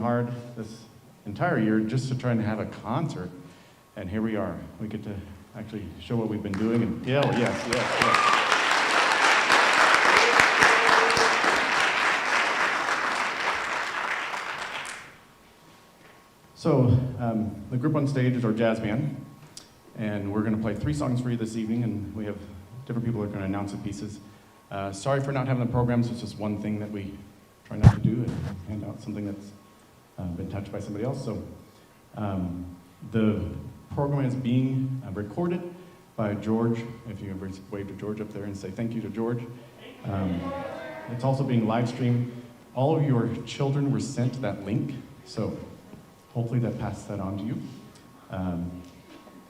hard this entire year just to try and have a concert, and here we are. We get to actually show what we've been doing, and yes. So, the group on stage is our jazz band, and we're going to play 3 songs for you this evening, and we have different people who are going to announce the pieces. Sorry for not having the programs. It's just one thing that we try not to do, and hand out something that's been touched by somebody else. So, the program is being recorded by George. If you ever wave to George up there and say thank you to George. It's also being live streamed. All of your children were sent that link, so hopefully that passes that on to you.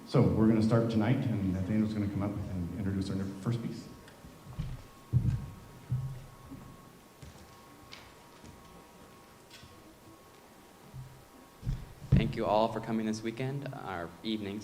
So we're going to start tonight, and Nathaniel's going to come up and introduce our first piece. Thank you all for coming this evening.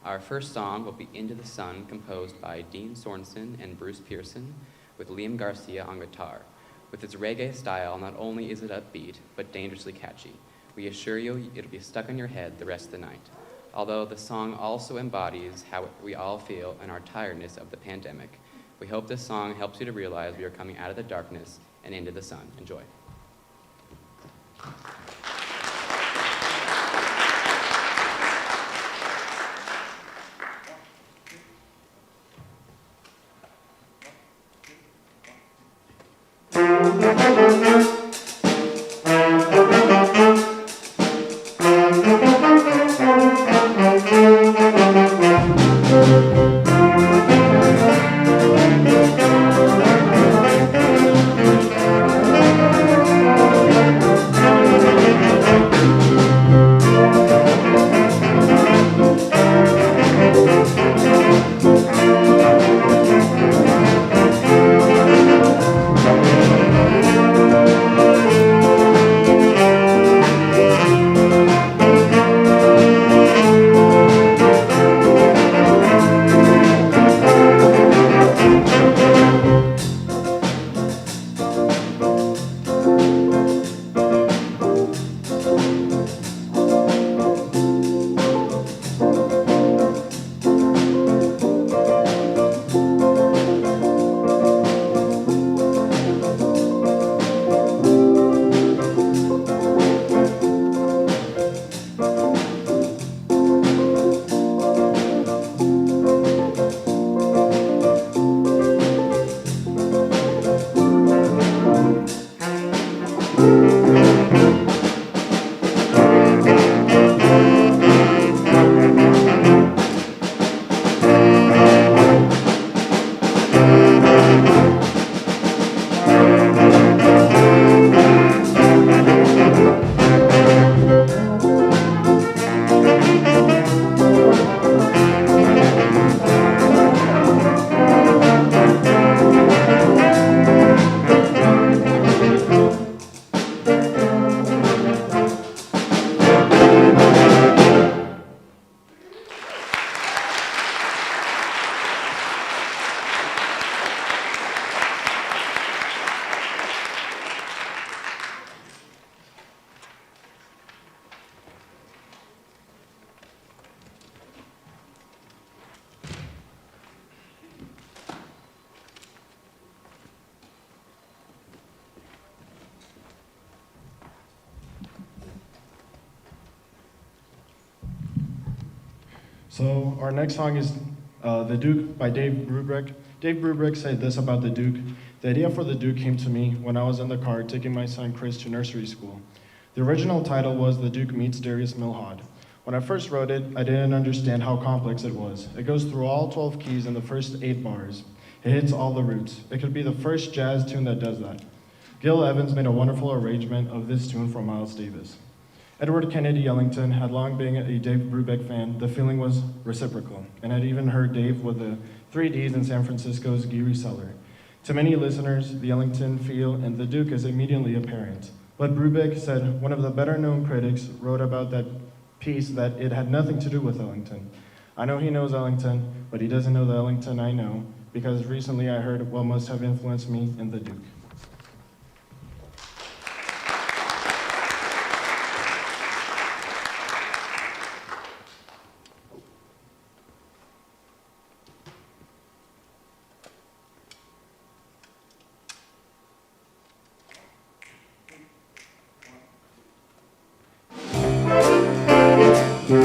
Our first song will be Into the Sun, composed by Dean Sorensen and Bruce Pearson, with Liam Garcia on guitar. With its reggae style, not only is it upbeat, but dangerously catchy. We assure you it'll be stuck in your head the rest of the night. Although the song also embodies how we all feel in our tiredness of the pandemic. We hope this song helps you to realize we are coming out of the darkness and into the sun. Enjoy. So our next song is The Duke by Dave Brubeck. Dave Brubeck said this about the Duke. The idea for the Duke came to me when I was in the car taking my son Chris to nursery school. The original title was The Duke Meets Darius Milhaud. When I first wrote it, I didn't understand how complex it was. It goes through all 12 keys in the first 8 bars. It hits all the roots. It could be the first jazz tune that does that. Gil Evans made a wonderful arrangement of this tune for Miles Davis. Edward Kennedy Ellington had long been a Dave Brubeck fan. The feeling was reciprocal, and I'd even heard Dave with the 3Ds in San Francisco's Geary Cellar. To many listeners, the Ellington feel and the Duke is immediately apparent. But Brubeck said one of the better-known critics wrote about that piece that it had nothing to do with Ellington. I know he knows Ellington, but he doesn't know the Ellington I know, because recently I heard what must have influenced me in the Duke. So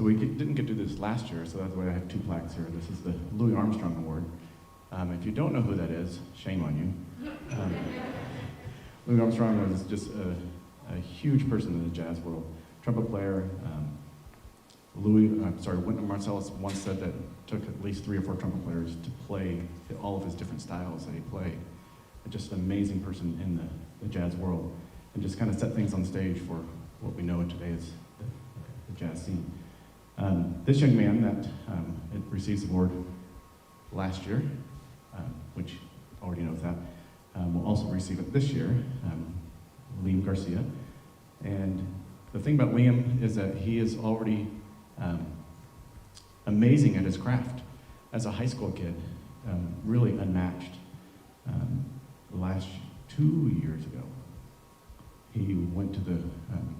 we didn't get to do this last year, so that's why I have two plaques here. This is the Louis Armstrong Award. If you don't know who that is, shame on you. Louis Armstrong was just a huge person in the jazz world. Trumpet player. Wynton Marsalis once said that it took at least 3 or 4 trumpet players to play all of his different styles that he played. Just an amazing person in the jazz world, and just kind of set things on stage for what we know today as the jazz scene. This young man that received the award last year, which already knows that, will also receive it this year, Liam Garcia. And the thing about Liam is that he is already amazing at his craft. As a high school kid, really unmatched. The last 2 years ago, he went to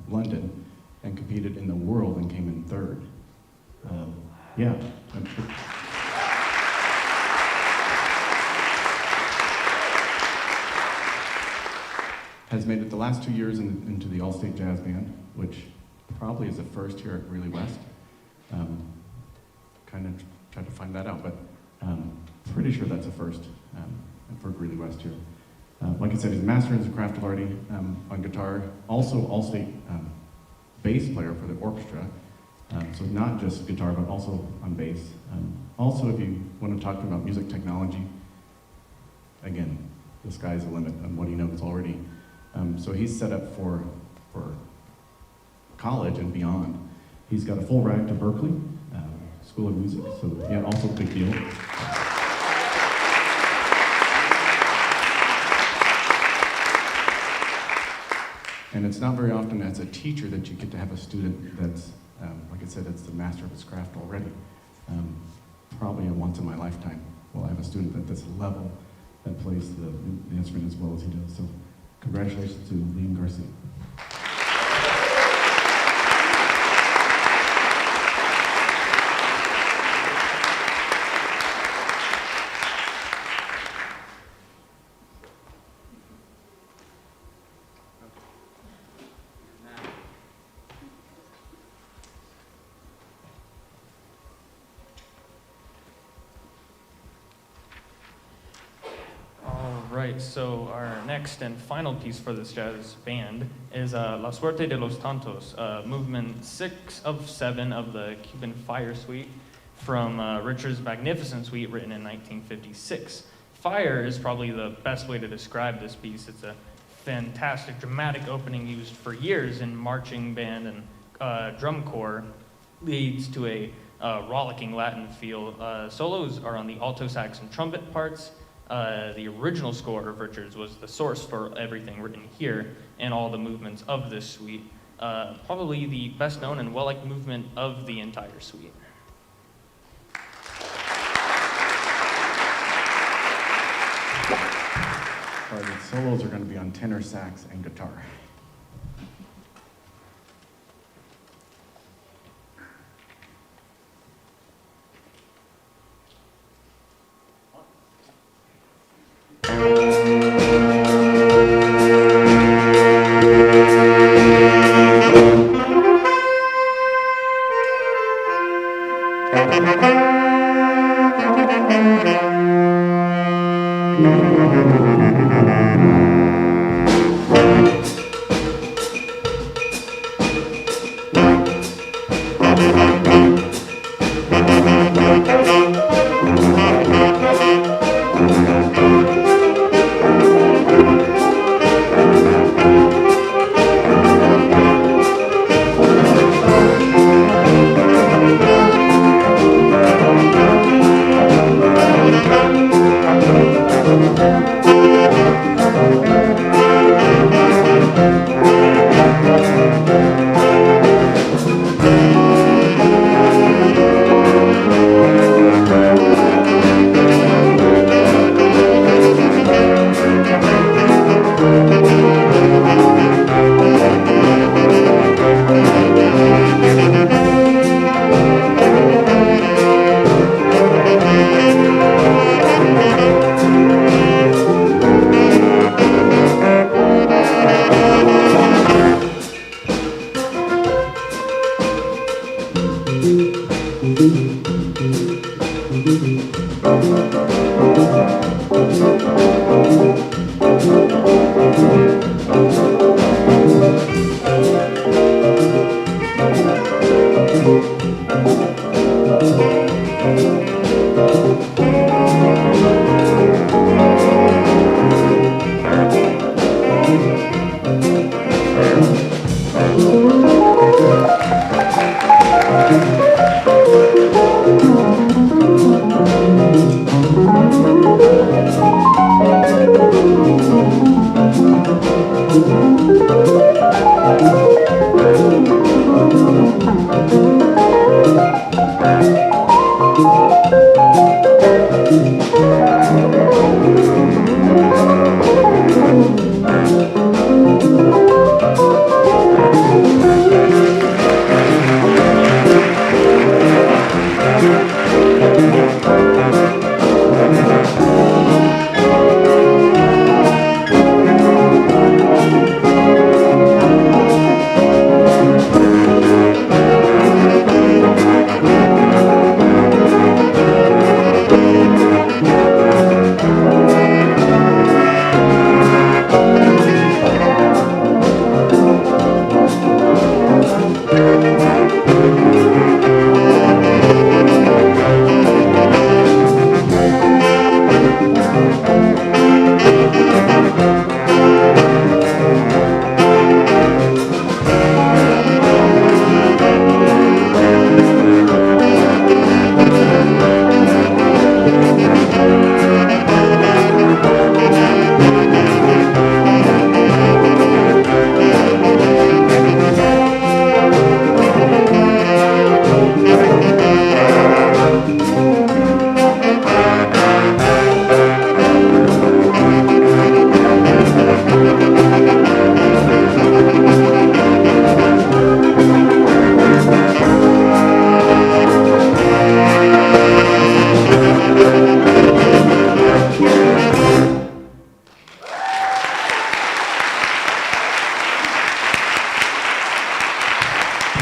London and competed in the world and came in third. Yeah. Has made it the last 2 years into the All-State Jazz Band, which probably is a first here at Greeley West. Kind of tried to find that out, but pretty sure that's a first for Greeley West here. Like I said, he's a master in his craft of arting on guitar, also All-State bass player for the orchestra. So not just guitar, but also on bass. Also, if you want to talk about music technology, again, the sky's the limit on what he knows already. So he's set up for college and beyond. He's got a full ride to Berkeley School of Music, so yeah, also a big deal. And it's not very often as a teacher that you get to have a student that's, like I said, it's the master of his craft already. Probably a once in my lifetime will I have a student at this level that plays the instrument as well as he does. So congratulations to Liam Garcia. Right, so our next and final piece for this jazz band is La Suerte de los Tantos, movement 6 of 7 of the Cuban Fire Suite from Richard's Magnificent Suite written in 1956. Fire is probably the best way to describe this piece. It's a fantastic dramatic opening used for years in marching band and drum corps, leads to a rollicking Latin feel. Solos are on the alto sax and trumpet parts. The original score of Richards was the source for everything written here and all the movements of this suite. Probably the best known and well-liked movement of the entire suite. All right, the solos are going to be on tenor sax and guitar.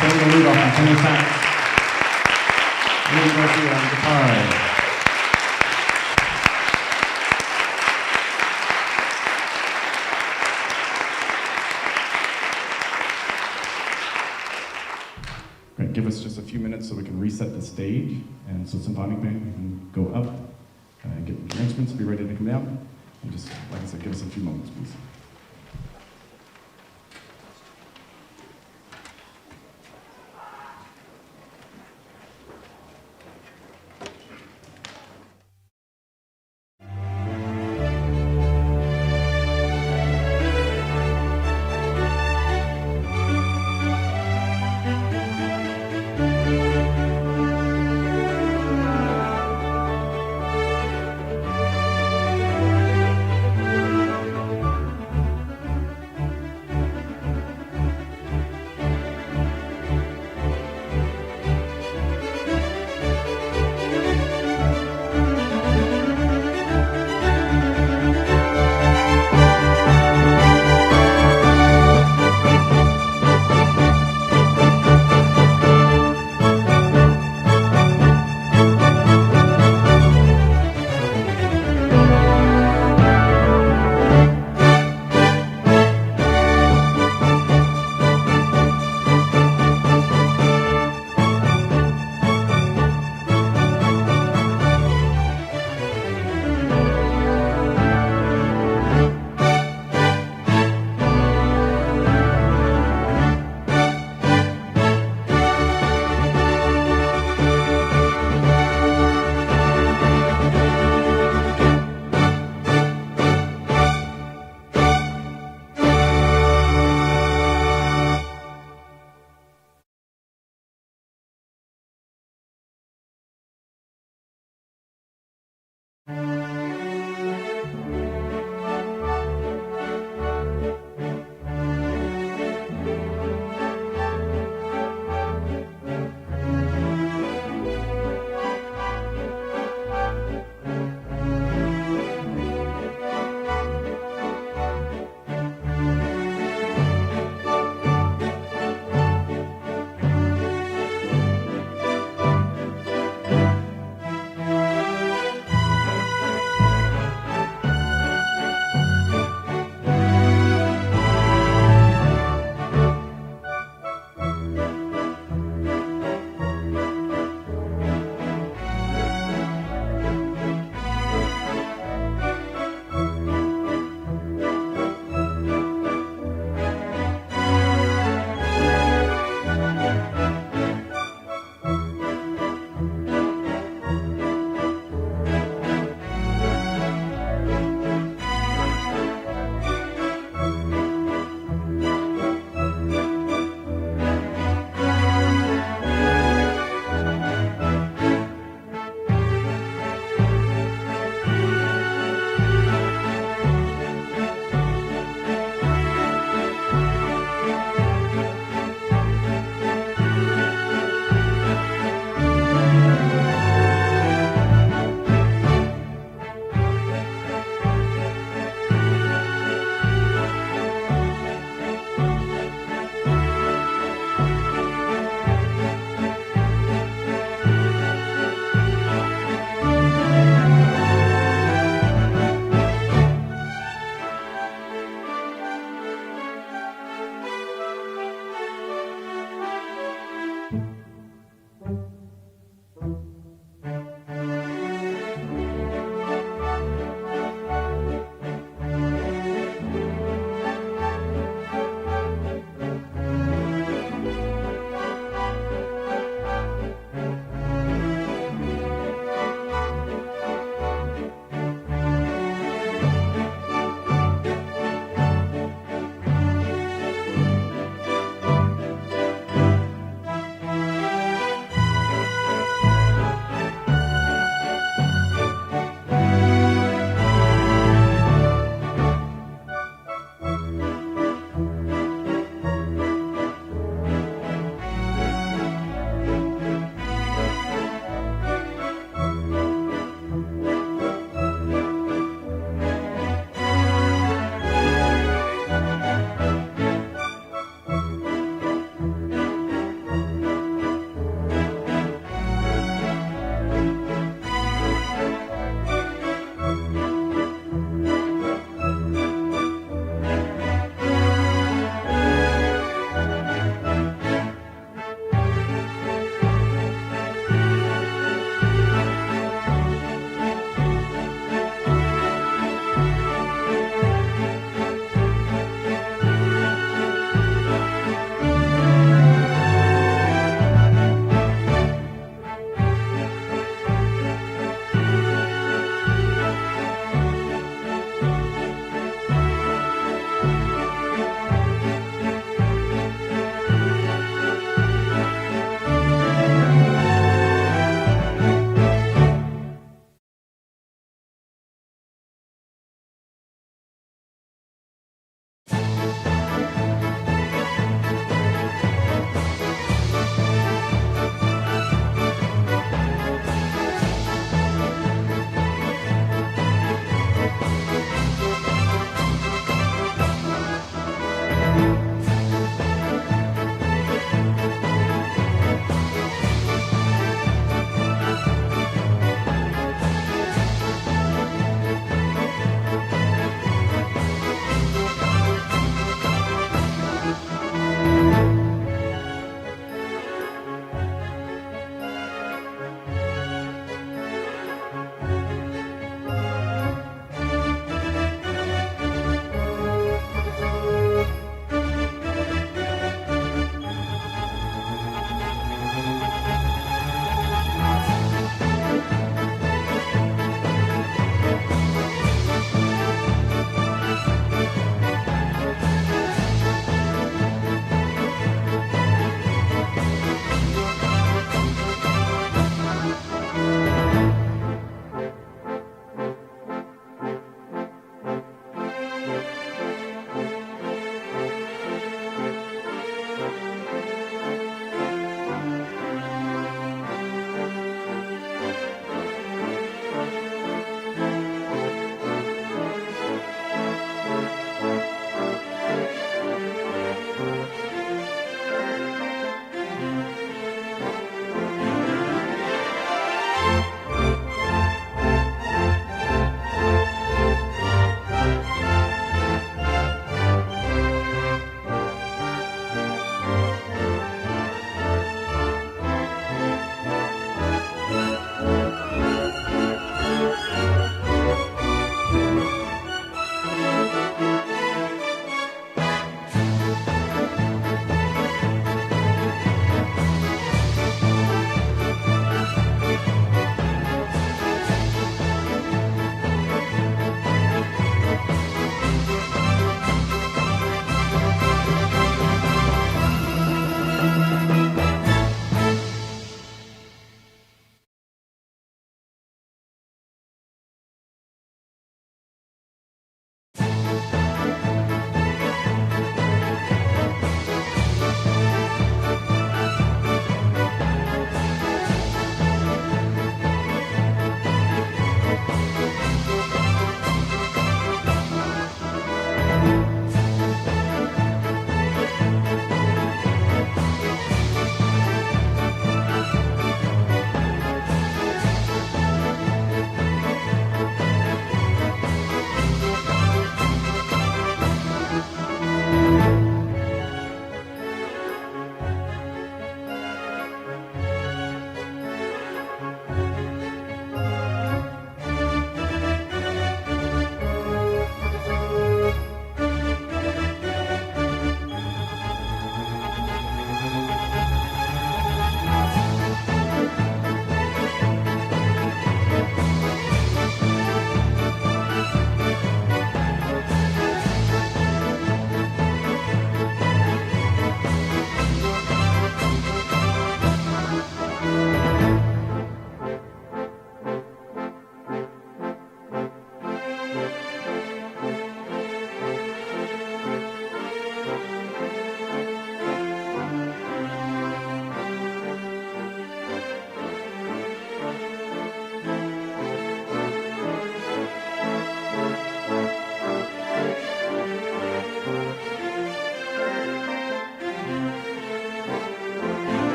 Samuel Rudolph on tenor sax. Greeley West on guitar. Great, give us just a few minutes so we can reset the stage, and so Symphonic Band, you can go up and get your instruments, be ready to come down, and just, like I said, give us a few moments, please.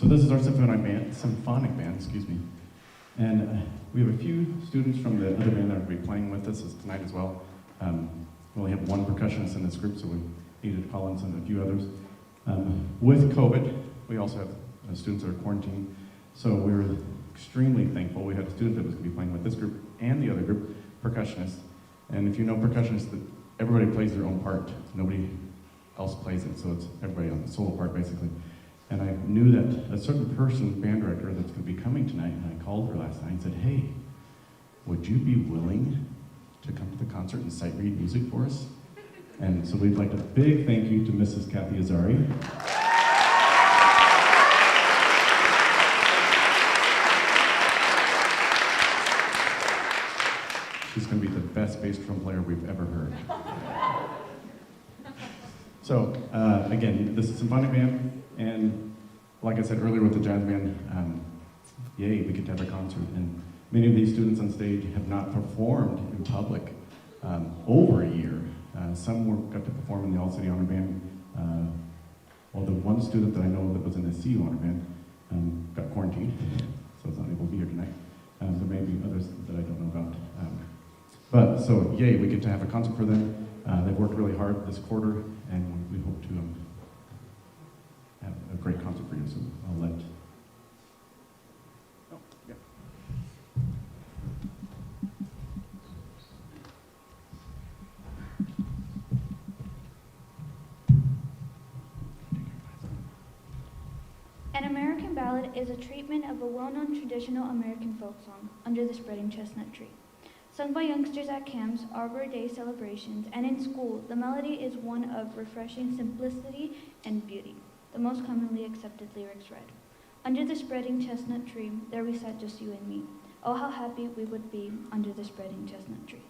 So this is our symphonic band, excuse me. And we have a few students from the other band that will be playing with us tonight as well. We only have one percussionist in this group, so we needed to call in a few others. With COVID, we also have students that are quarantined. So we were extremely thankful. We had a student that was going to be playing with this group and the other group, percussionists. And if you know percussionists, everybody plays their own part. Nobody else plays it, so it's everybody on the solo part, basically. And I knew that a certain person, band director, that's going to be coming tonight, and I called her last night and said, hey, would you be willing to come to the concert and sight read music for us? And so we'd like a big thank you to Mrs. Kathy Azari. She's going to be the best bass drum player we've ever heard. So, again, this is Symphonic Band, and like I said earlier with the jazz band, yay, we get to have a concert. And many of these students on stage have not performed in public over a year. Some got to perform in the All-City Honor Band. Well, the one student that I know that was in the CU Honor Band got quarantined, so is not able to be here tonight. There may be others that I don't know about. But, so, yay, we get to have a concert for them. They've worked really hard this quarter, and we hope to have a great concert for you, so I'll let... Oh, yeah. An American ballad is a treatment of a well-known traditional American folk song, Under the Spreading Chestnut Tree. Sung by youngsters at camps, Arbor Day celebrations, and in school, the melody is one of refreshing simplicity and beauty. The most commonly accepted lyrics read, under the spreading chestnut tree, there we sat just you and me. Oh, how happy we would be under the spreading chestnut tree.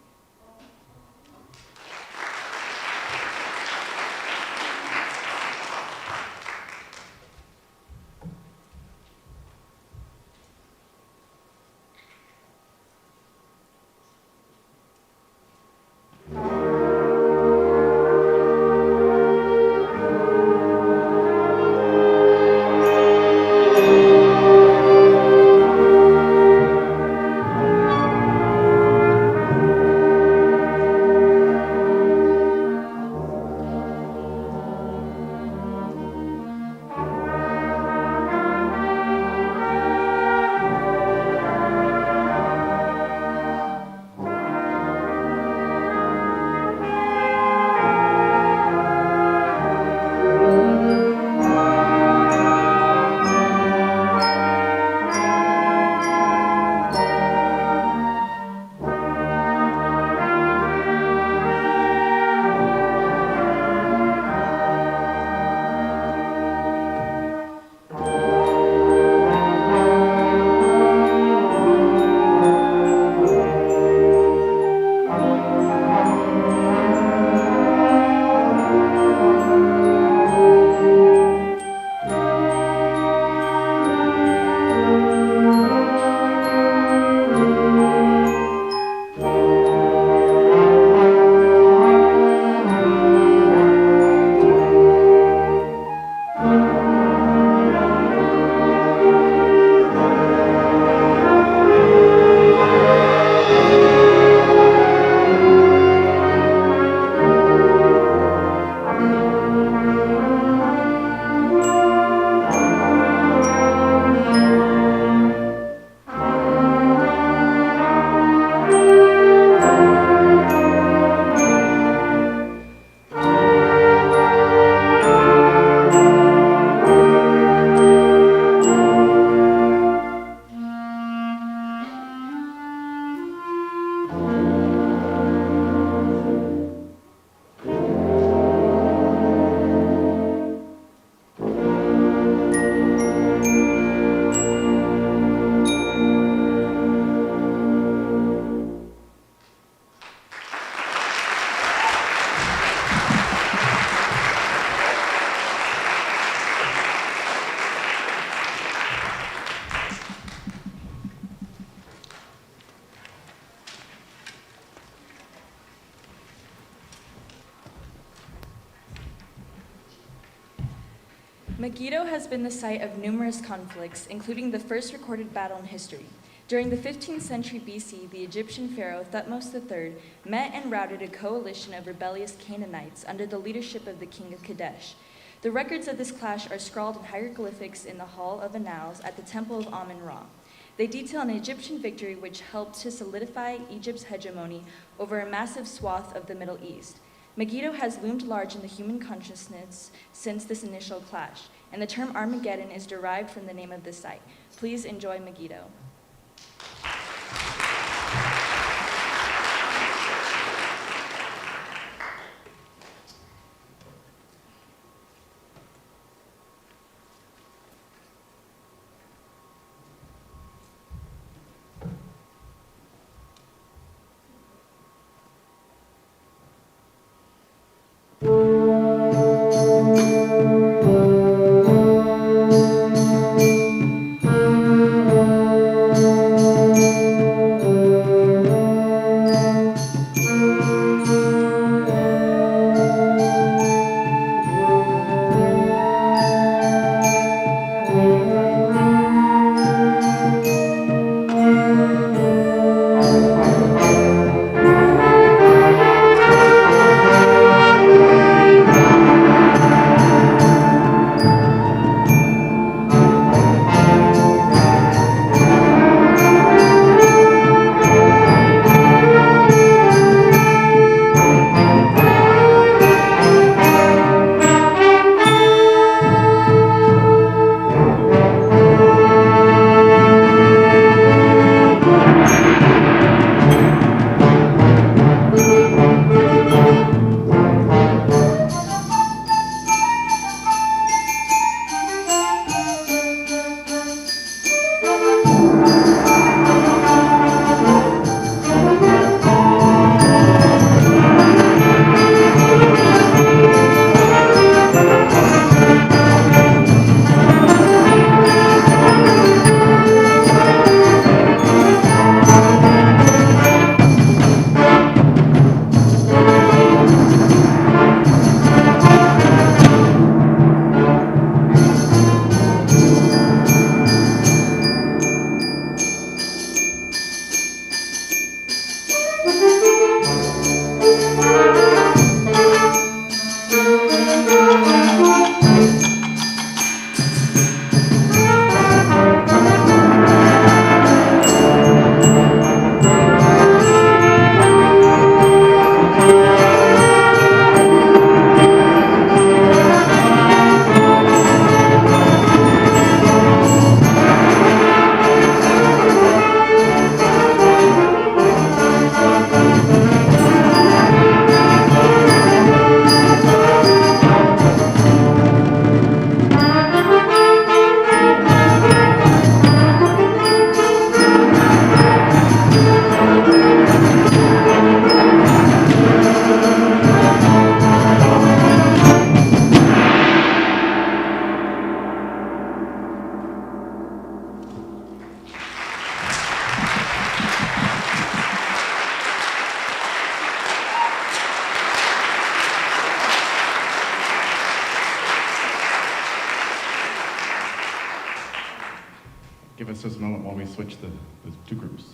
Megiddo has been the site of numerous conflicts, including the first recorded battle in history. During the 15th century BC, the Egyptian pharaoh Thutmose III met and routed a coalition of rebellious Canaanites under the leadership of the king of Kadesh. The records of this clash are scrawled in hieroglyphics in the Hall of Annals at the Temple of Amun-Ra. They detail an Egyptian victory which helped to solidify Egypt's hegemony over a massive swath of the Middle East. Megiddo has loomed large in the human consciousness since this initial clash, and the term Armageddon is derived from the name of this site. Please enjoy Megiddo. Give us just a moment while we switch the two groups.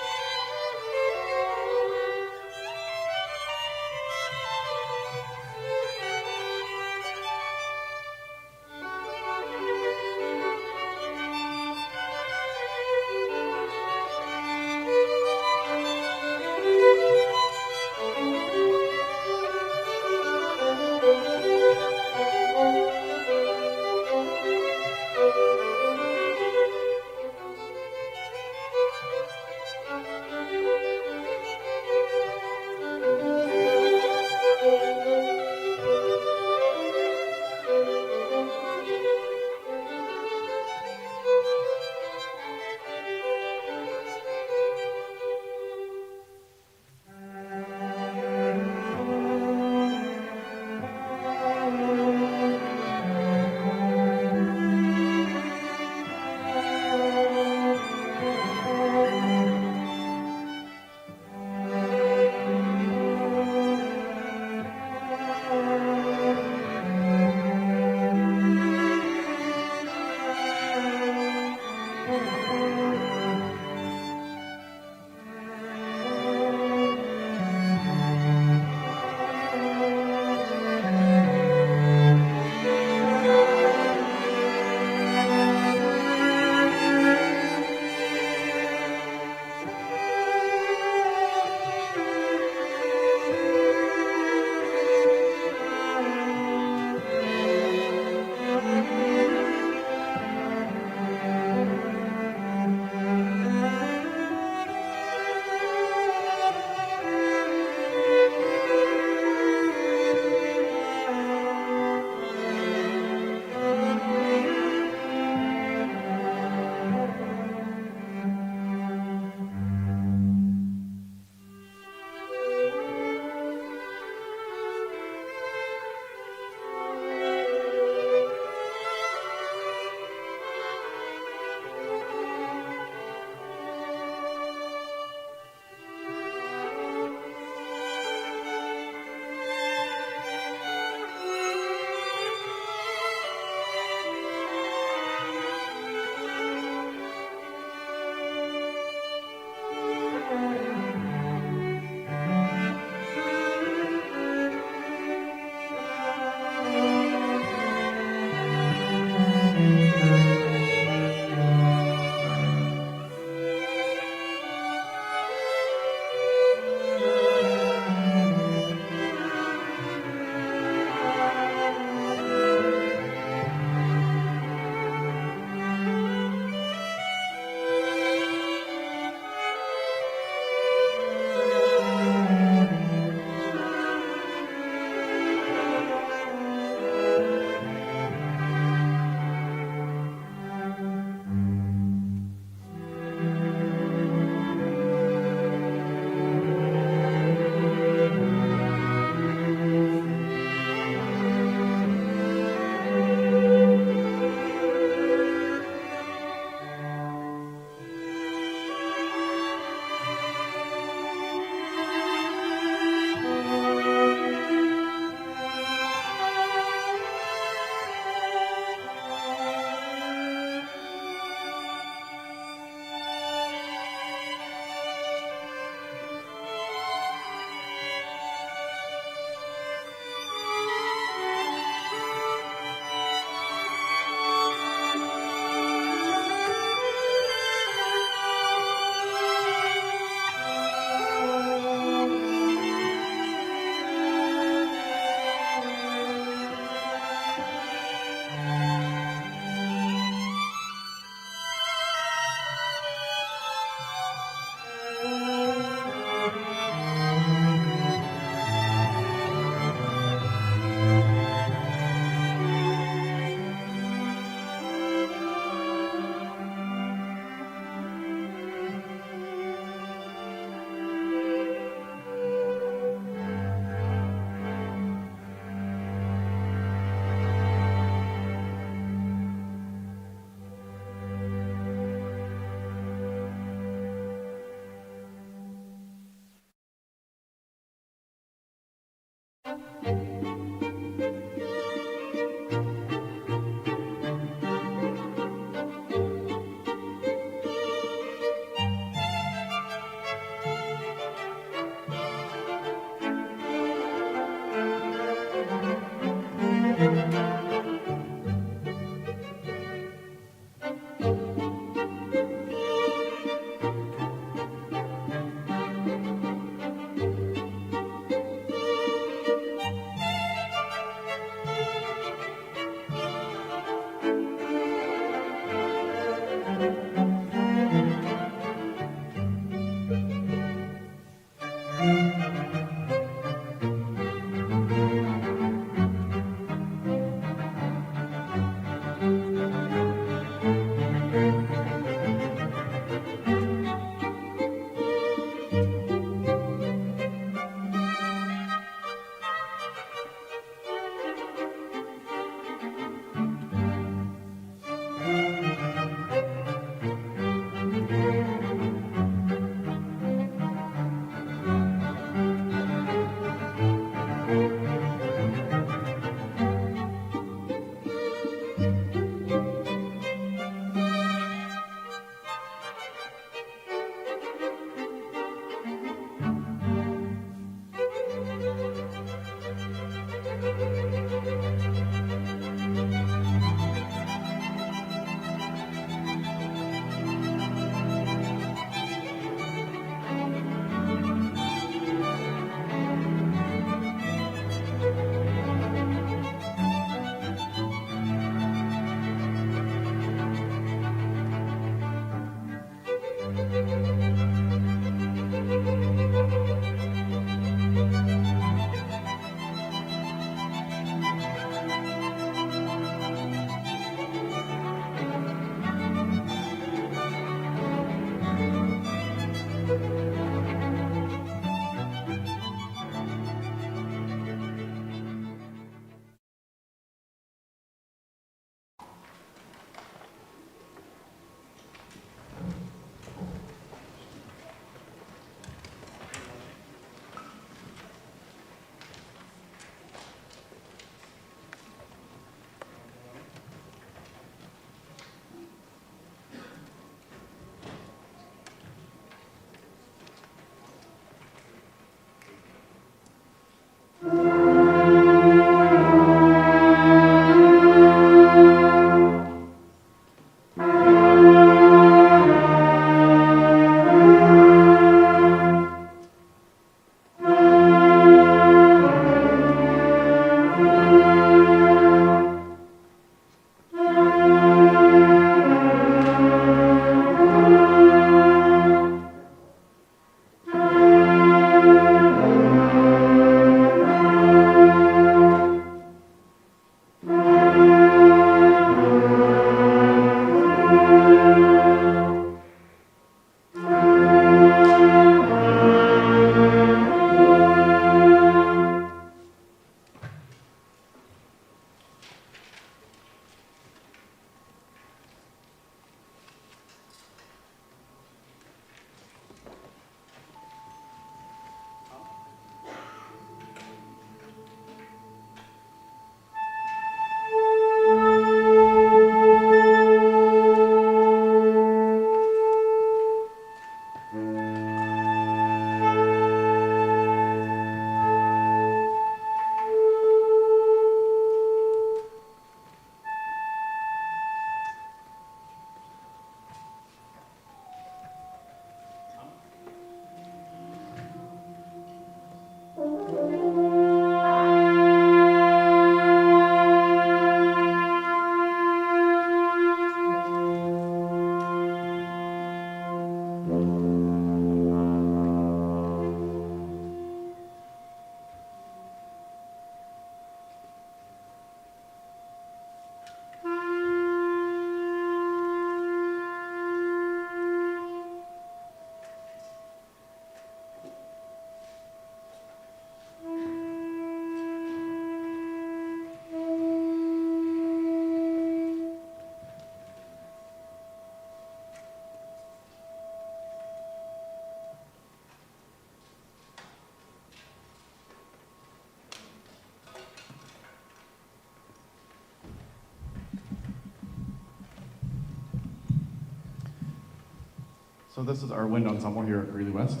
So this is our wind ensemble here at Greeley West.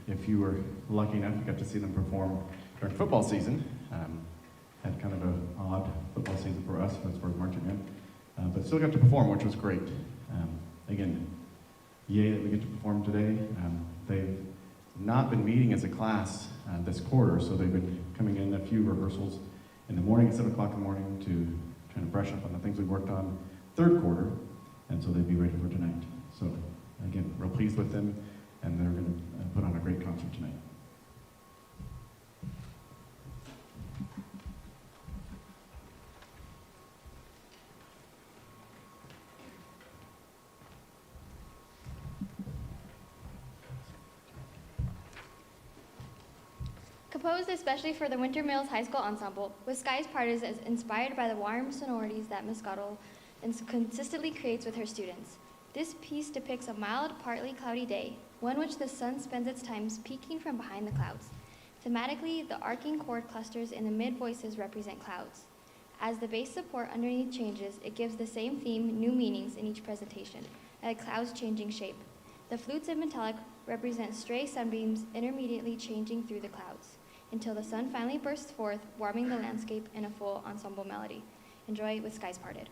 If you were lucky enough, you got to see them perform during football season. had kind of an odd football season for us as far as marching band, but still got to perform, which was great. Again, yay that we get to perform today. They've not been meeting as a class this quarter, so they've been coming in a few rehearsals in the morning at 7 o'clock in the morning to kind of brush up on the things we worked on third quarter, and so they'd be ready for tonight. So again, real pleased with them, and they're going to put on a great concert tonight. Composed especially for the Winter Mills High School Ensemble, With Skies Parted is inspired by the warm sonorities that Miss Gottel consistently creates with her students. This piece depicts a mild, partly cloudy day, one which the sun spends its time peeking from behind the clouds. Thematically, the arcing chord clusters in the mid-voices represent clouds. As the bass support underneath changes, it gives the same theme new meanings in each presentation, like clouds changing shape. The flutes and metallic represent stray sunbeams intermediately changing through the clouds, until the sun finally bursts forth, warming the landscape in a full ensemble melody. Enjoy With Skies Parted.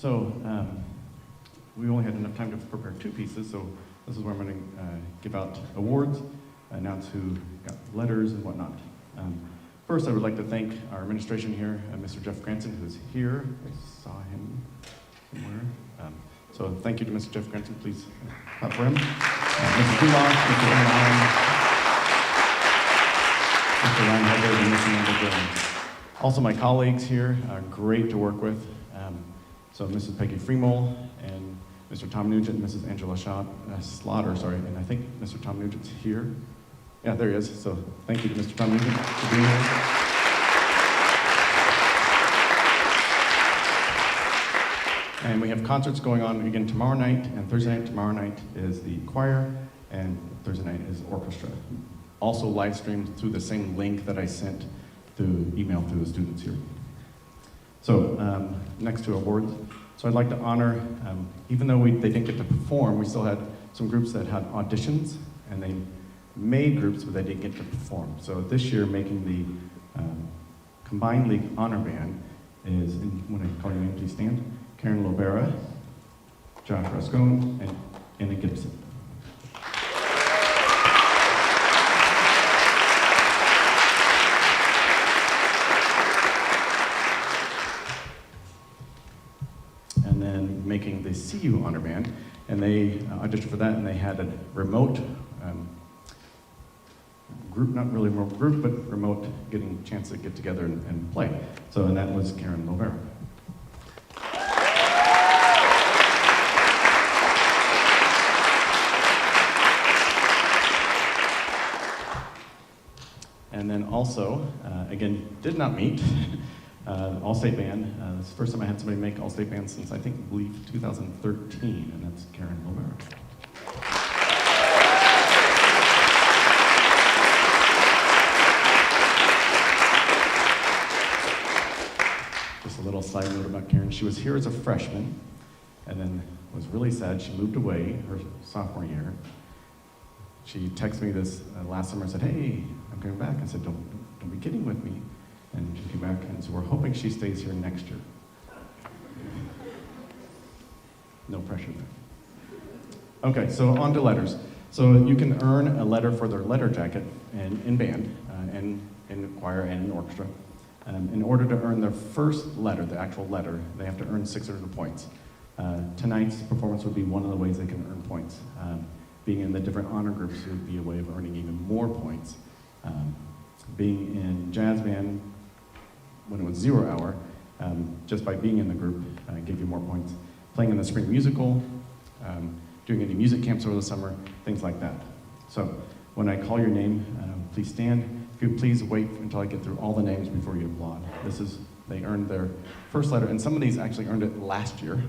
So we only had enough time to prepare 2 pieces, so this is where I'm going to give out awards, announce who got letters and whatnot. First, I would like to thank our administration here, Mr. Jeff Granson, who's here. I saw him somewhere. So thank you to Mr. Jeff Granson. Please clap for him. Mrs. Duloc, Mr. Ryan, Mr. Ryan Hubbard, and Mr. Amber Jones. Also, my colleagues here are great to work with. So Mrs. Peggy Freemole and Mr. Tom Nugent and Mrs. Angela Slaughter, and I think Mr. Tom Nugent's here. Yeah, there he is. So thank you to Mr. Tom Nugent for being here. And we have concerts going on again tomorrow night and Thursday night. Tomorrow night is the choir and Thursday night is orchestra. Also live streamed through the same link that I sent through email through the students here. So next to awards. So I'd like to honor, even though they didn't get to perform, we still had some groups that had auditions and they made groups, but they didn't get to perform. So this year, making the Combined League Honor Band is, when I call your name, please stand, Karen Lobera, Josh Rascone, and Anna Gibson. And then making the CU Honor Band, and they auditioned for that, and they had a remote group, not really remote group, but remote getting a chance to get together and play. So, and that was Karen Lovera. And then also, again, did not meet, All-State Band. This is the first time I had somebody make All-State Band since I believe 2013, and that's Karen Lovera. Just a little side note about Karen. She was here as a freshman, and then was really sad. She moved away her sophomore year. She texted me this last summer and said, "Hey, I'm coming back." I said, don't be kidding with me. And she came back, and so we're hoping she stays here next year. No pressure there. Okay, so on to letters. So you can earn a letter for their letter jacket in band, and in choir and in orchestra. In order to earn their first letter, the actual letter, they have to earn 600 points. Tonight's performance would be one of the ways they can earn points. Being in the different honor groups would be a way of earning even more points. Being in jazz band, when it was 0 hour, just by being in the group gave you more points. Playing in the spring musical, doing any music camps over the summer, things like that. So when I call your name, please stand. If you please wait until I get through all the names before you applaud. They earned their first letter, and some of these actually earned it last year,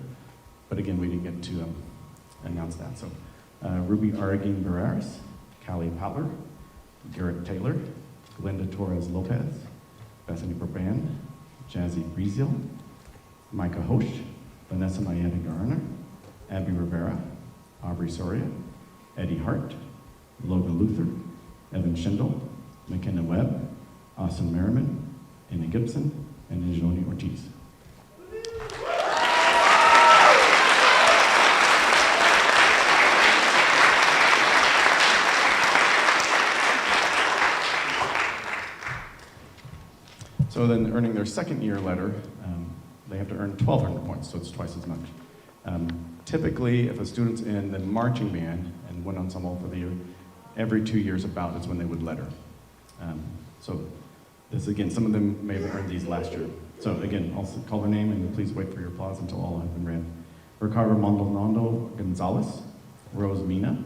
but again, we didn't get to announce that. So Ruby Arreguin Barreras, Callie Potler, Garrett Taylor, Glenda Torres Lopez, Bethany Braband, Jazzy Breeziel, Micah Hosch, Vanessa Mayetta Garner, Abby Rivera, Aubrey Soria, Eddie Hart, Logan Luther, Evan Schindel, McKenna Webb, Austin Merriman, Anna Gibson, and Njoni Ortiz. So then earning their second year letter, they have to earn 1,200 points, so it's twice as much. Typically, if a student's in the marching band and one ensemble for the year, every 2 years about is when they would letter. So this, again, some of them may have earned these last year. So again, I'll call their name and please wait for your applause until all have been read. Ricardo Maldonado Gonzalez, Rose Mina,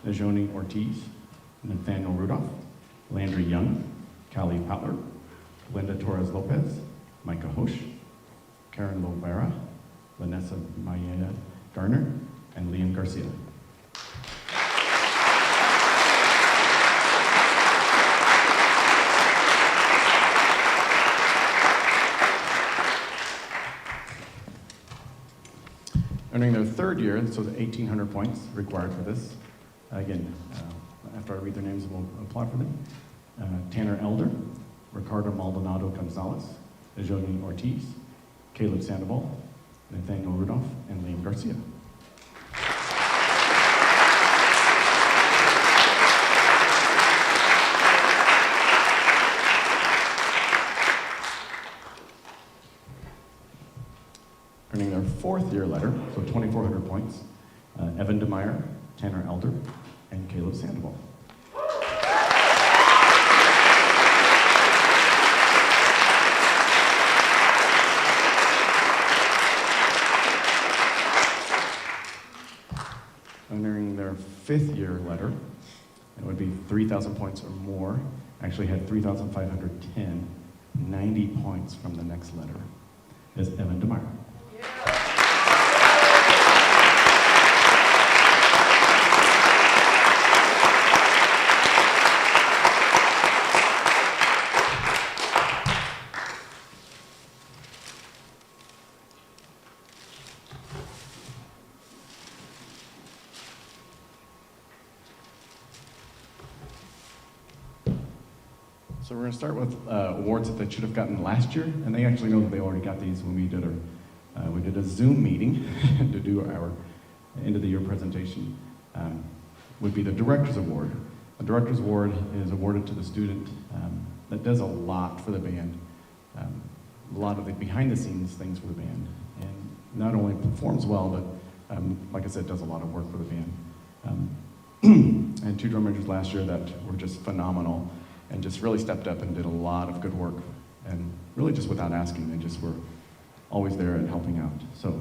Njoni Ortiz, Nathaniel Rudolph, Landry Young, Callie Potler, Linda Torres Lopez, Micah Hosch, Karen Lovera, Vanessa Mayeda Garner, and Liam Garcia. Earning their third year, so the 1,800 points required for this. Again, after I read their names, we'll apply for them. Tanner Elder, Ricardo Maldonado Gonzalez, Njoni Ortiz, Caleb Sandoval, Nathaniel Rudolph and Liam Garcia. Earning their 4th year letter, so 2,400 points, Evan DeMeyer, Tanner Elder, and Caleb Sandoval. Earning their 5th year letter, it would be 3,000 points or more, actually had 3,510, 90 points from the next letter, is Evan DeMeyer. So we're going to start with awards that they should have gotten last year, and they actually know that they already got these when we did a Zoom meeting to do our end of the year presentation. Would be the Director's Award. The Director's Award is awarded to the student that does a lot for the band, a lot of the behind the scenes things for the band, and not only performs well, but like I said, does a lot of work for the band. And 2 drum majors last year that were just phenomenal and just really stepped up and did a lot of good work, and really just without asking, they just were always there and helping out. So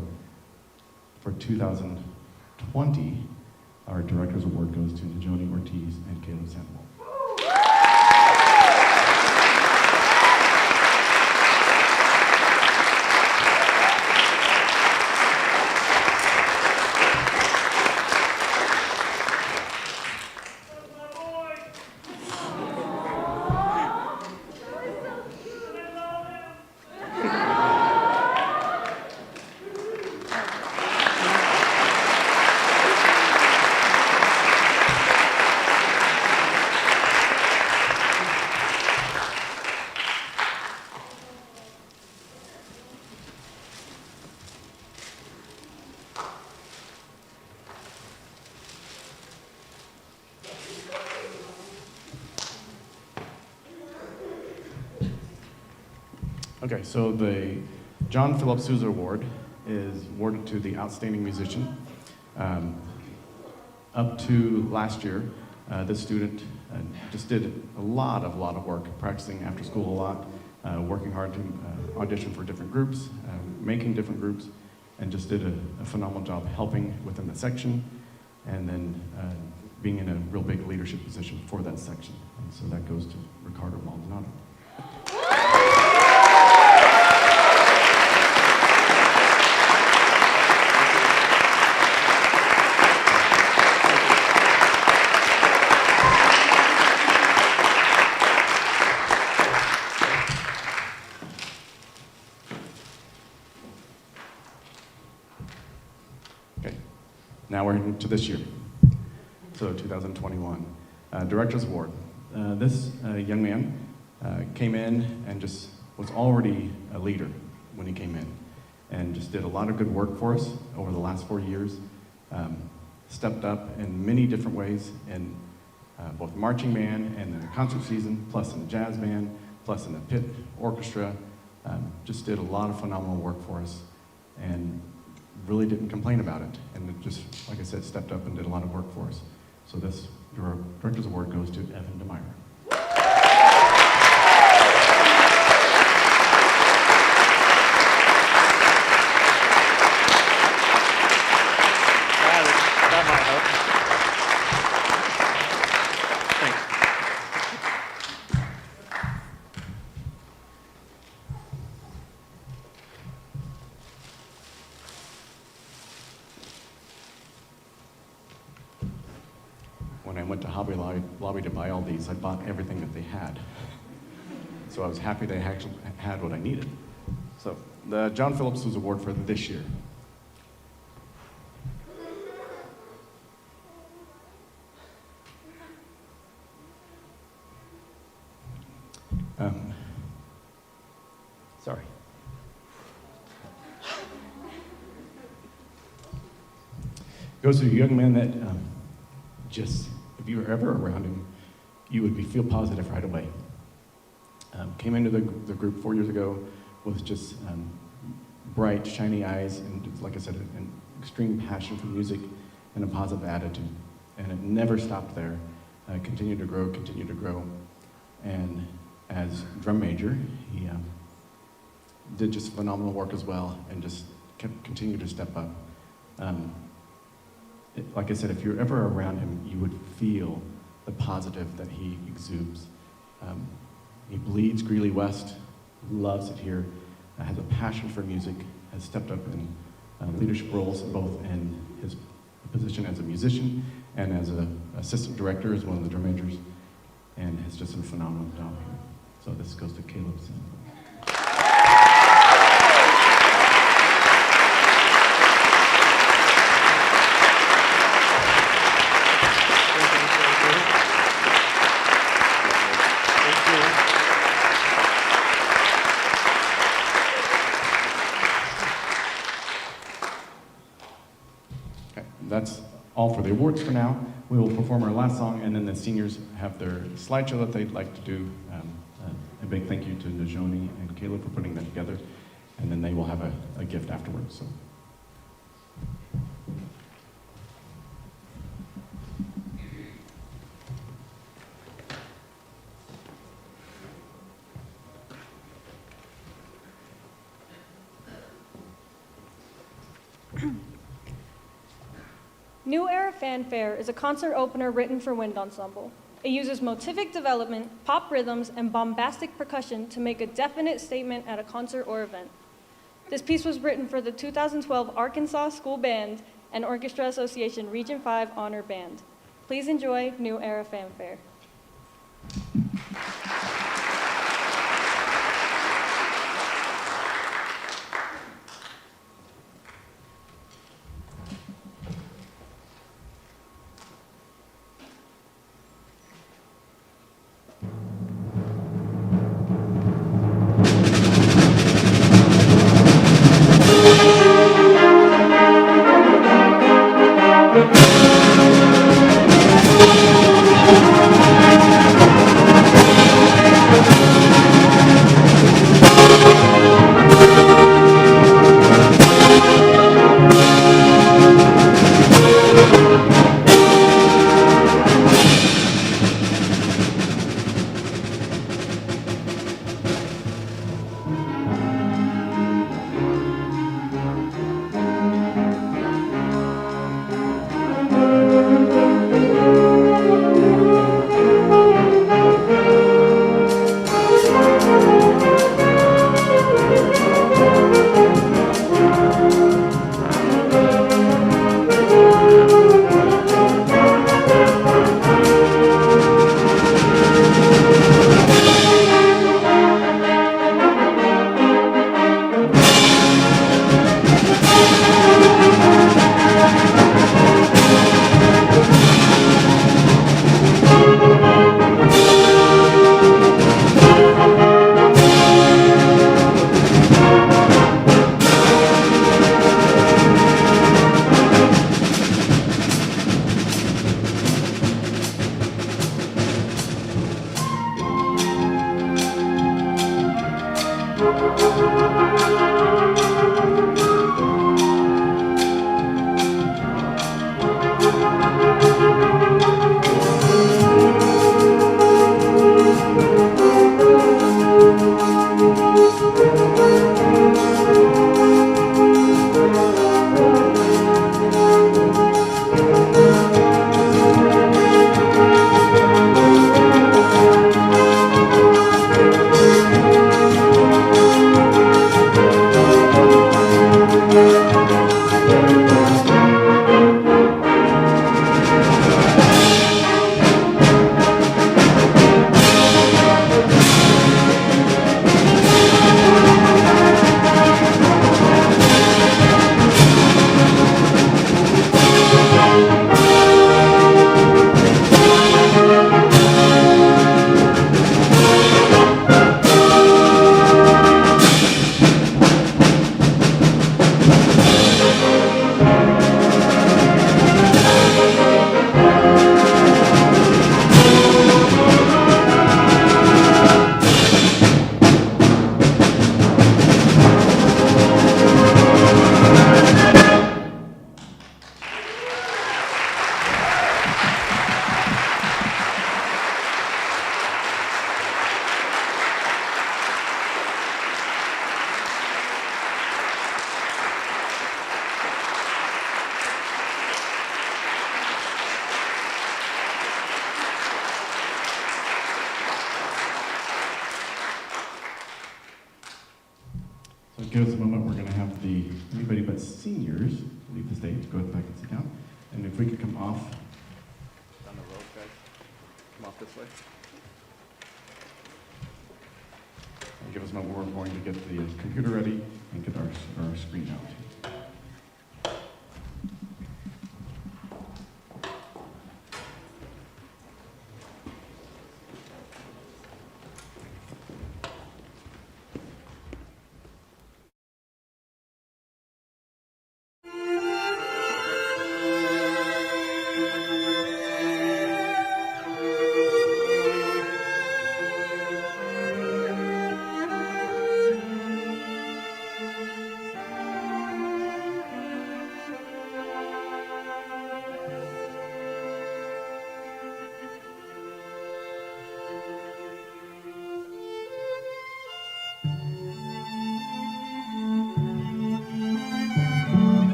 for 2020, our Director's Award goes to Najoni Ortiz and Caleb Sandoval. Okay, so the John Philip Sousa Award is awarded to the Outstanding Musician. Up to last year, this student just did a lot of work, practicing after school a lot, working hard to audition for different groups, making different groups, and just did a phenomenal job helping within the section, and then being in a real big leadership position for that section. And so that goes to Ricardo Maldonado. Now we're into this year, so 2021. Director's Award. This young man came in and just was already a leader when he came in, and just did a lot of good work for us over the last 4 years. Stepped up in many different ways in both marching band and in the concert season, plus in the jazz band, plus in the pit orchestra. Just did a lot of phenomenal work for us, and really didn't complain about it, and it just, like I said, stepped up and did a lot of work for us. So this Director's Award goes to Evan DeMeyer. That might help. Thanks. When I went to Hobby Lobby to buy all these, I bought everything that they had. So I was happy they actually had what I needed. So the John Phillips was award for this year. Sorry. goes to a young man that just, if you were ever around him, you would feel positive right away. Came into the group 4 years ago with just bright, shiny eyes, and like I said, an extreme passion for music and a positive attitude. And it never stopped there. Continued to grow. And as drum major, he did just phenomenal work as well, and just continued to step up. Like I said, if you're ever around him, you would feel the positive that he exudes. He bleeds Greeley West, loves it here, has a passion for music, has stepped up in leadership roles, both in his position as a musician and as an assistant director as one of the drum majors, and has just done a phenomenal job here. So this goes to Caleb. That's all for the awards for now. We will perform our last song, and then the seniors have their slideshow that they'd like to do. A big thank you to Najoni and Caleb for putting that together, and then they will have a gift afterwards. So. New Era Fanfare is a concert opener written for wind ensemble. It uses motivic development, pop rhythms, and bombastic percussion to make a definite statement at a concert or event. This piece was written for the 2012 Arkansas School Band and Orchestra Association Region 5 Honor Band. Please enjoy New Era Fanfare. Thank you. give us a moment. We're going to have anybody but seniors leave the stage, go back and sit down. And if we could come off. Down the road, guys. Come off this way. And give us a moment. We're going to get the computer ready and get our screen out.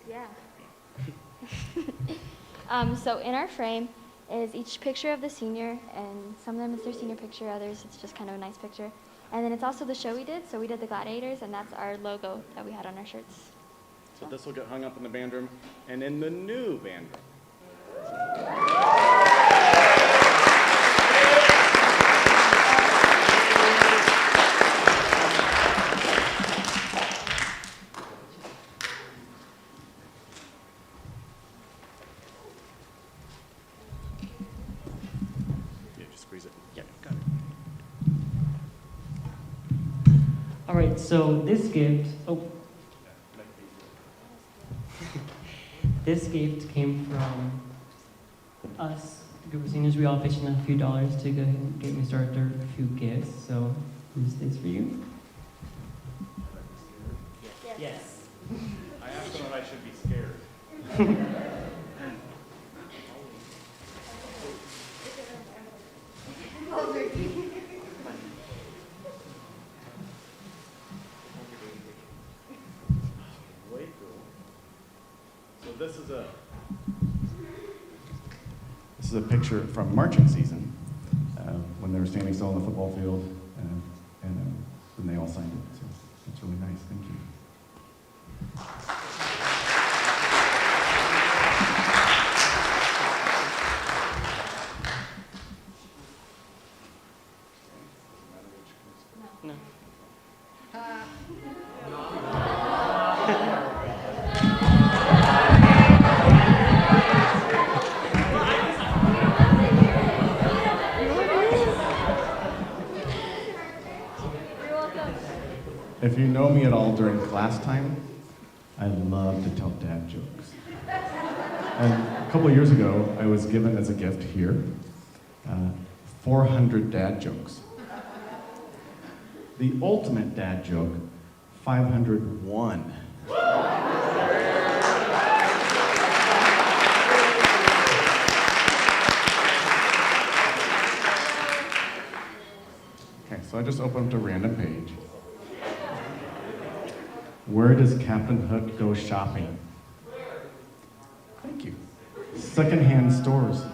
Yeah. So in our frame is each picture of the senior, and some of them is their senior picture, others it's just kind of a nice picture. And then it's also the show we did, so we did the gladiators, and that's our logo that we had on our shirts. So this will get hung up in the band room and in the new band room. Yeah, just squeeze it. Yeah, got it. All right, so this gift, this gift came from us, a group of seniors. We all pitched in a few dollars to go ahead and get me started with a few gifts. So here's this for you. Yes. I asked them if I should be scared. Way cool. So this is a picture from marching season when they were standing still on the football field, and then they all signed it. So it's really nice. Thank you. know me at all during class time, I love to tell dad jokes. And a couple of years ago, I was given as a gift here 400 dad jokes. The ultimate dad joke, 501. Okay, so I just opened up a random page. Where does Captain Hook go shopping? Thank you. Secondhand stores.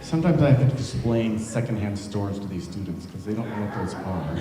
Sometimes I have to explain secondhand stores to these students because they don't know what those are.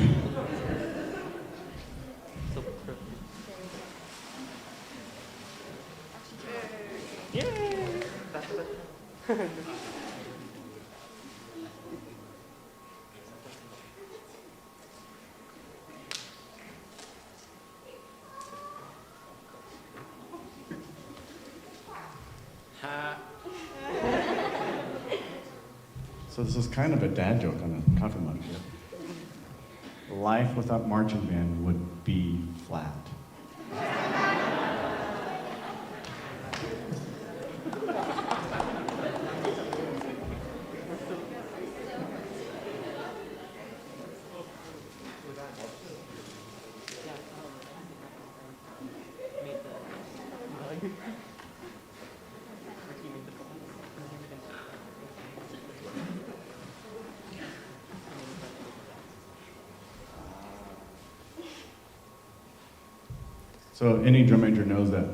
So this is kind of a dad joke on a coffee mug here. Life without marching band would be flat. So any drum major knows that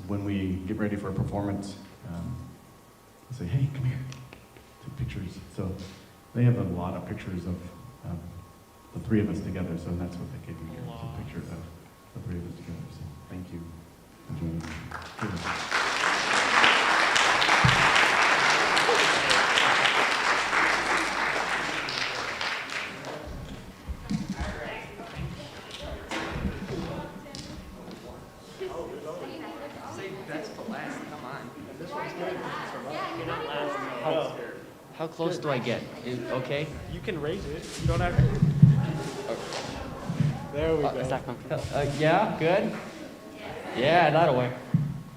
when we get ready for a performance, we say, hey, come here, take pictures. So they have a lot of pictures of the three of us together, so that's what they gave me here, a picture of the three of us together. So thank you. Enjoy. How close do I get? Okay? You can raise it. You don't have to. There we go. Is that yeah, good? Yeah, that'll work.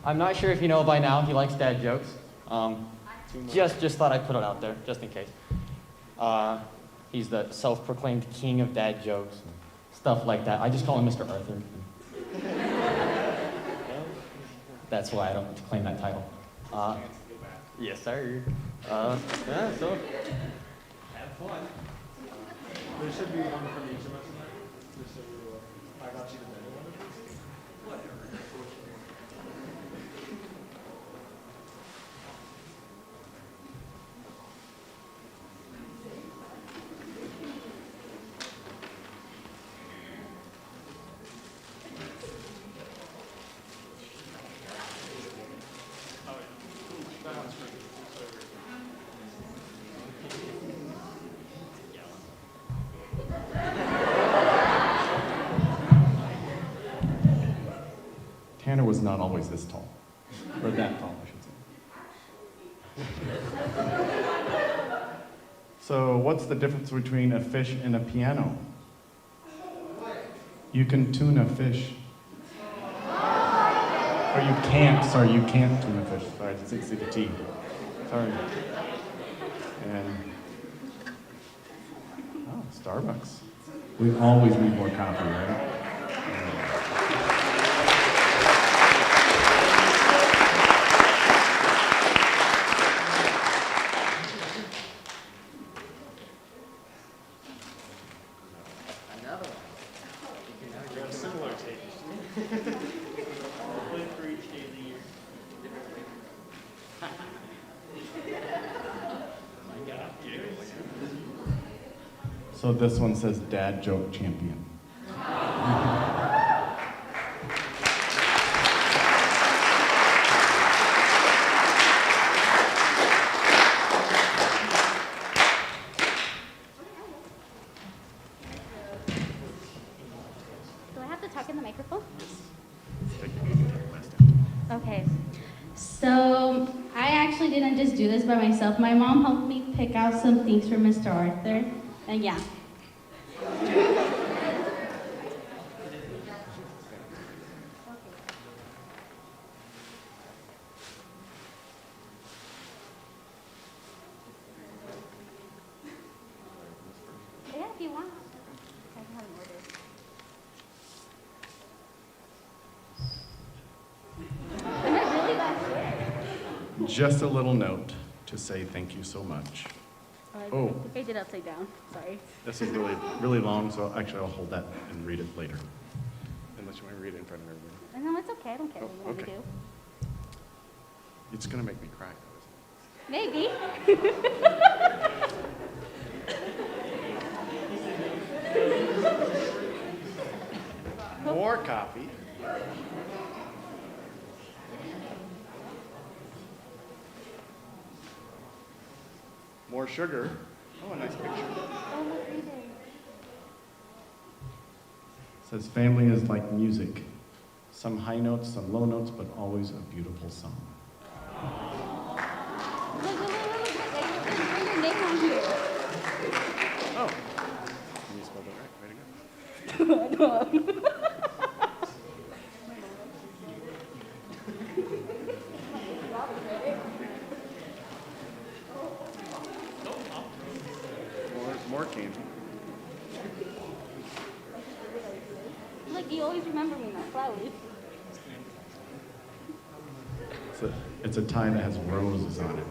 I'm not sure if you know by now, he likes dad jokes. Just thought I'd put it out there, just in case. He's the self-proclaimed king of dad jokes, stuff like that. I just call him Mr. Arthur. That's why I don't claim that title. Yes, sir. Yeah, so have fun. There should be one from each of us. I got you the better one. Tanner was not always this tall, or that tall, I should say. So what's the difference between a fish and a piano? You can tune a fish. Or you can't tune a fish. Sorry, I didn't see the T. Sorry. And, oh, Starbucks. We always need more coffee, right? So this one says dad joke champion. Do I have to talk in the microphone? Okay. So I actually didn't just do this by myself. My mom helped me pick out some things for Mr. Arthur, and yeah. Yeah, if you want. Just a little note to say thank you so much. Oh, I did upside down. Sorry. this is really, really long, so actually I'll hold that and read it later. Unless you want to read it in front of everybody. No, it's okay. I don't care what you want okay. to do. It's going to make me cry, though, isn't it? Maybe. More coffee. More sugar. Oh, a nice picture. It says family is like music. Some high notes, some low notes, but always a beautiful song. Look, your name on here. Oh. You spelled it right. Way to go. More candy. Look, you always remember me, my flowers. It's a tie that has roses on it.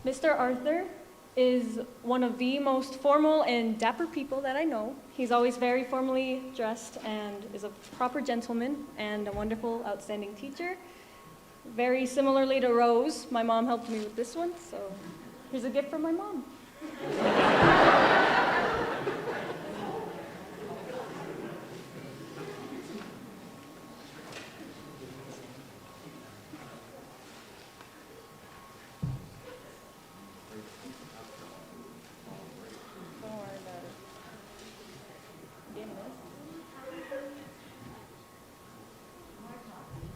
Mr. Arthur is one of the most formal and dapper people that I know. He's always very formally dressed and is a proper gentleman and a wonderful, outstanding teacher. Very similarly to Rose, my mom helped me with this one, so here's a gift from my mom.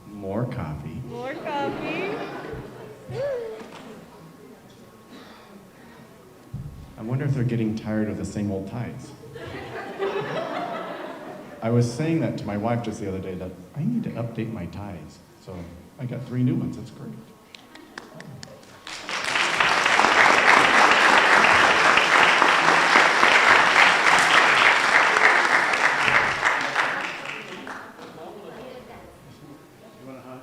More coffee. More coffee. I wonder if they're getting tired of the same old ties. I was saying that to my wife just the other day that I need to update my ties. So I got 3 new ones. That's great. You want a hug?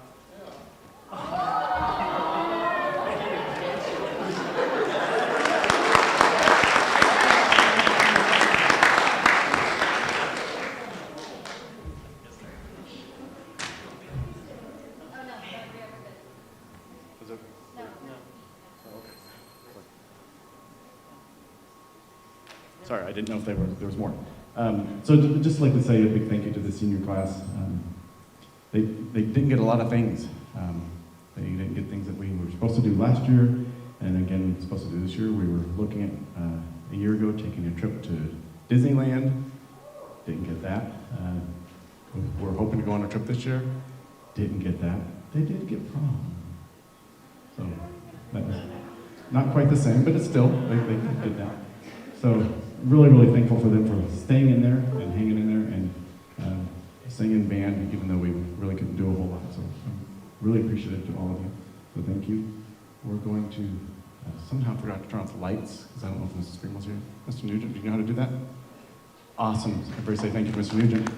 Is it? No. Oh, okay. Sorry, I didn't know if there was more. So just like to say a big thank you to the senior class. They didn't get a lot of things. They didn't get things that we were supposed to do last year, and again, supposed to do this year. We were looking at, a year ago, taking a trip to Disneyland. Didn't get that. We're hoping to go on a trip this year. Didn't get that. They did get prom. So, that was not quite the same, but it's still, they did that. So, really, really thankful for them for staying in there and hanging in there and singing band, even though we really couldn't do a whole lot. So I'm really appreciative to all of you. So thank you. We're going to, somehow forgot to turn off the lights, because I don't know if Mrs. Green was here. Mr. Nugent, do you know how to do that? Awesome. Everybody say thank you, Mr. Nugent.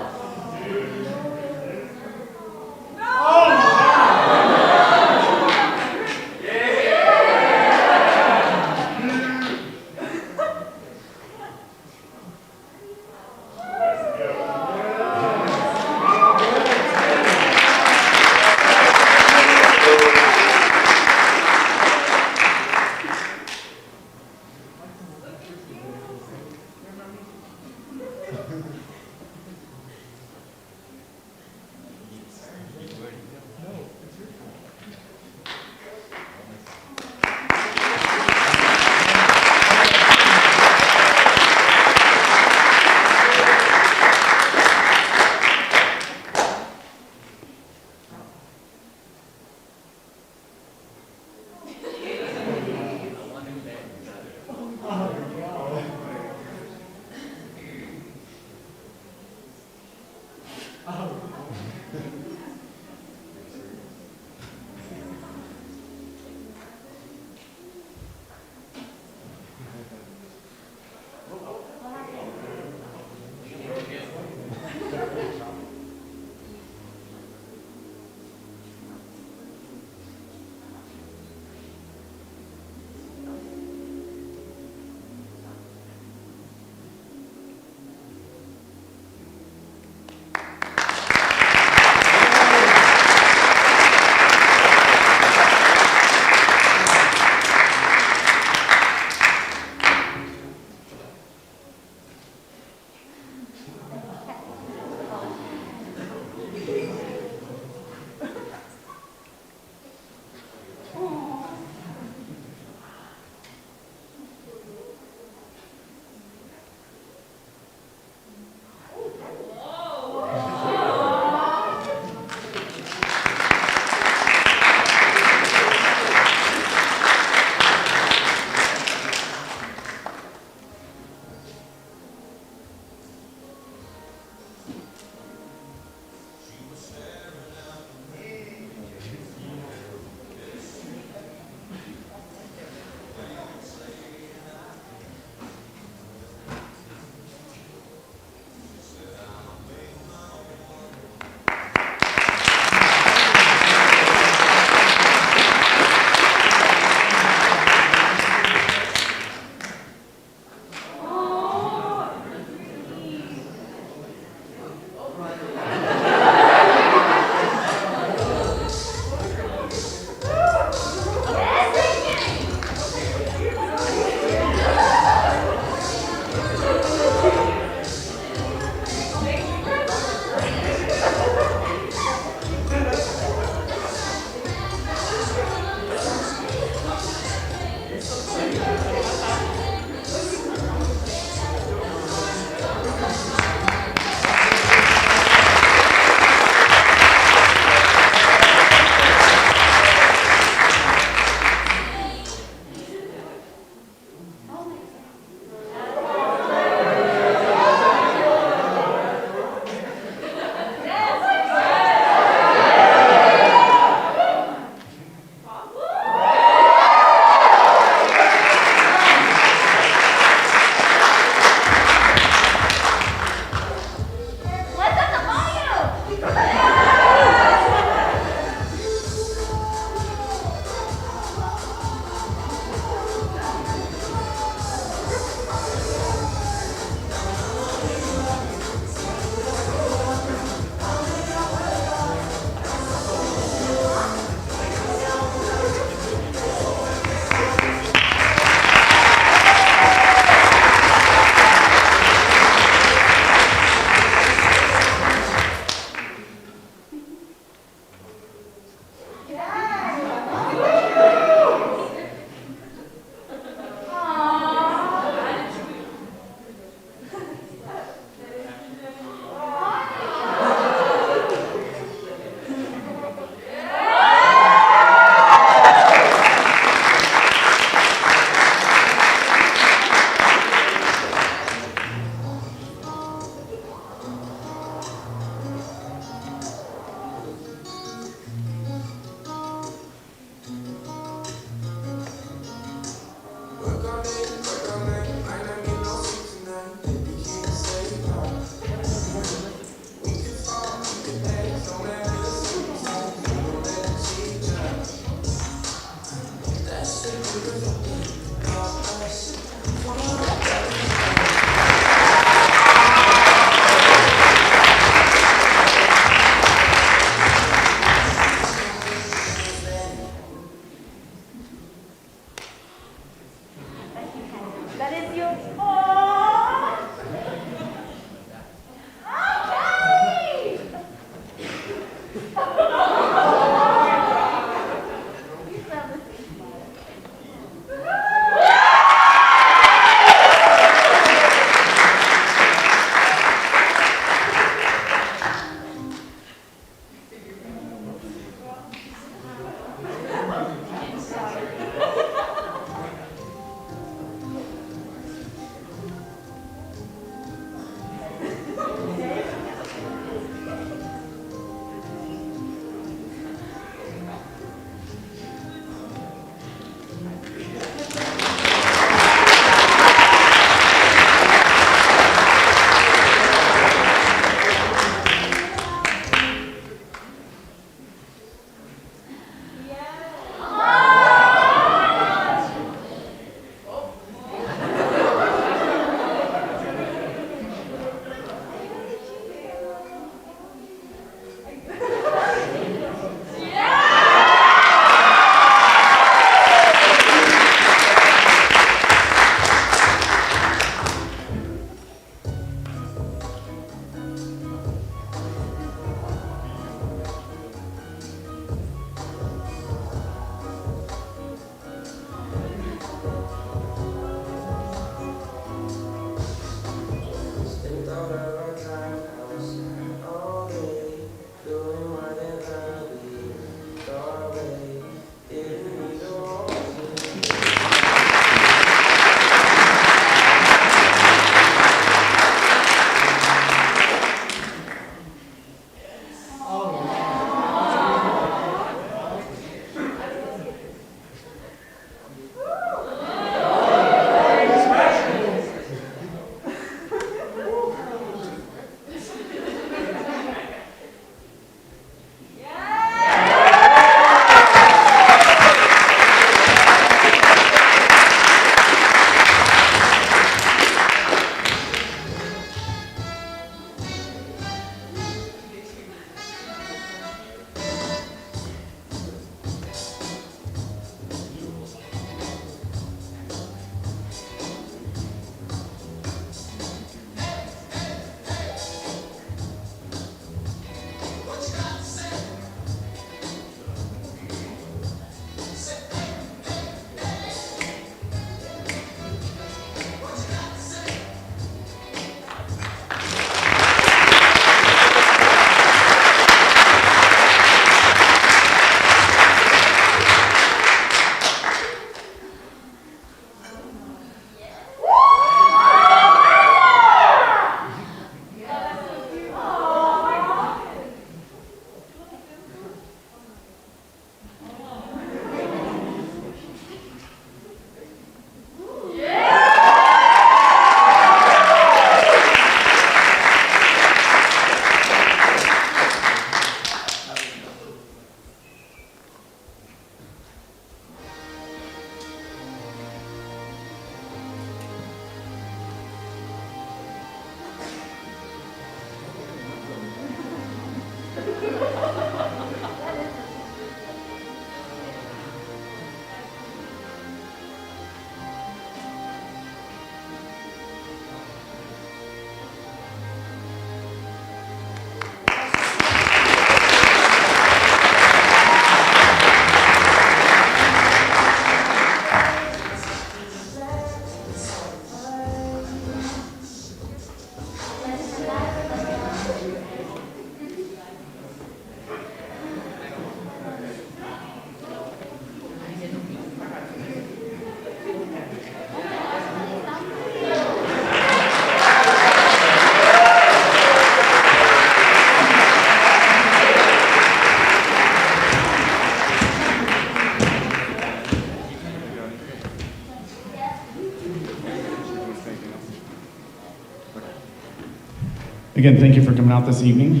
Again, thank you for coming out this evening.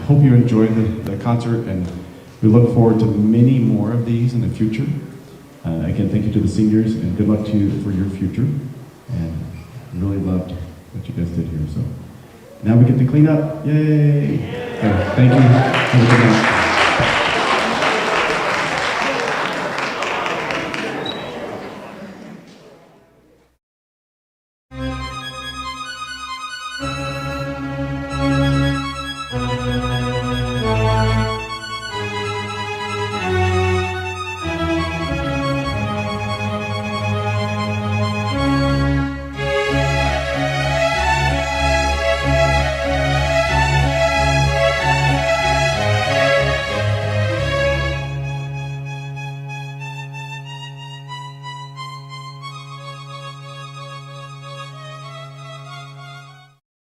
Hope you enjoyed the concert, and we look forward to many more of these in the future. again, thank you to the seniors, and good luck to you for your future. And really loved what you guys did here. So now we get to clean up. Yay! Okay, thank you. Have a good night.